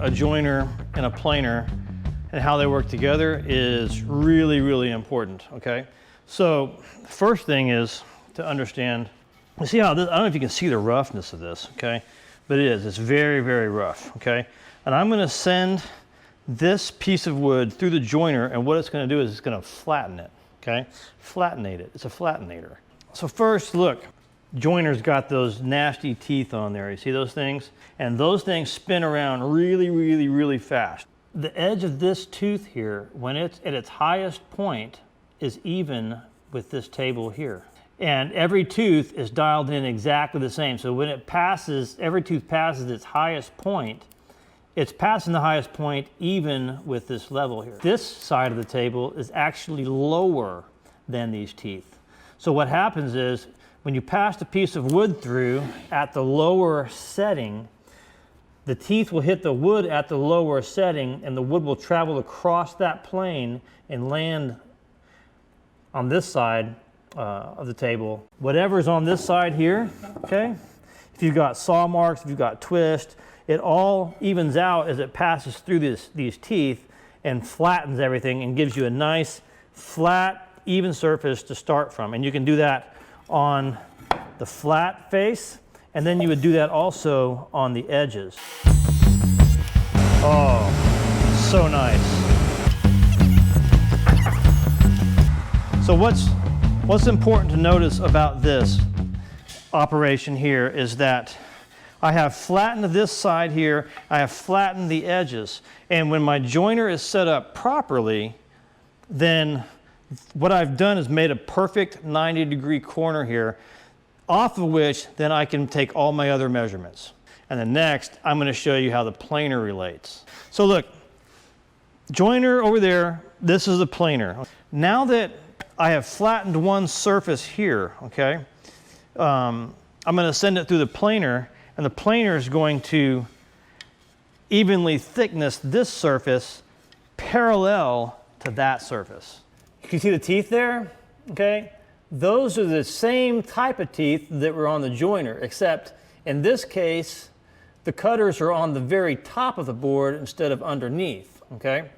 A joiner and a planer and how they work together is really, really important, okay? So first thing is to understand, you see how this, I don't know if you can see the roughness of this, okay? But it's very, very rough, okay? And I'm gonna send this piece of wood through the joiner, and what it's gonna do is it's gonna flatten it, okay? Flattenate it, it's a flattenator. So first, look, joiner's got those nasty teeth on there. You see those things? And those things spin around really, really, really fast. The edge of this tooth here, when it's at its highest point, is even with this table here. And every tooth is dialed in exactly the same. So when it passes, every tooth passes its highest point, it's passing the highest point even with this level here. This side of the table is actually lower than these teeth. So what happens is, when you pass a piece of wood through at the lower setting, the teeth will hit the wood at the lower setting, and the wood will travel across that plane and land on this side of the table. Whatever's on this side here, okay? If you've got saw marks, if you've got twist, it all evens out as it passes through these teeth and flattens everything and gives you a nice, flat, even surface to start from. And you can do that on the flat face, and then you would do that also on the edges. Oh, so nice. So what's important to notice about this operation here is that I have flattened this side here, I have flattened the edges, and when my joiner is set up properly, then what I've done is made a perfect 90-degree corner here, off of which then I can take all my other measurements. And then next, I'm going to show you how the planer relates. So look, joiner over there, this is the planer. Now that I have flattened one surface here, okay, I'm going to send it through the planer, and the planer is going to evenly thickness this surface parallel to that surface. You can see the teeth there, okay? Those are the same type of teeth that were on the joiner, except in this case, the cutters are on the very top of the board instead of underneath, okay?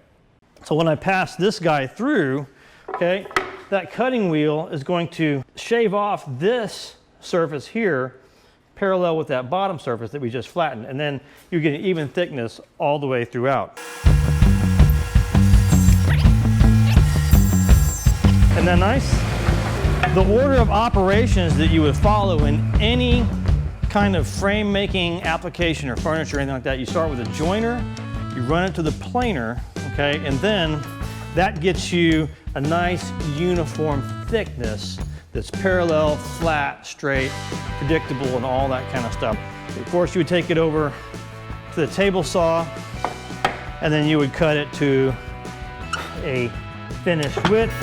So when I pass this guy through, okay, that cutting wheel is going to shave off this surface here parallel with that bottom surface that we just flattened, and then you get an even thickness all the way throughout. Isn't that nice? The order of operations that you would follow in any kind of frame making application or furniture or anything like that, you start with a joiner, you run it to the planer, okay, and then that gets you a nice uniform thickness that's parallel, flat, straight, predictable, and all that kind of stuff. Of course, you would take it over to the table saw, and then you would cut it to a finished width.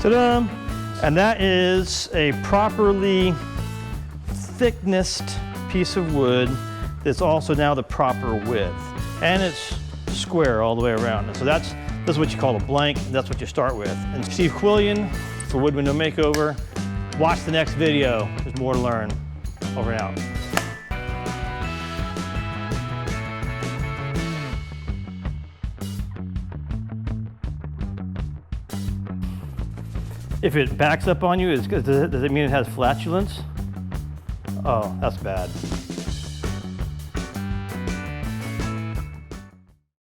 Ta-da! And that is a properly thicknessed piece of wood that's also now the proper width. And it's square all the way around. And so this is what you call a blank. That's what you start with. And Steve Quillian for Wood Window Makeover. Watch the next video. There's more to learn. Over and out. If it backs up on you, does it mean it has flatulence? Oh, that's bad.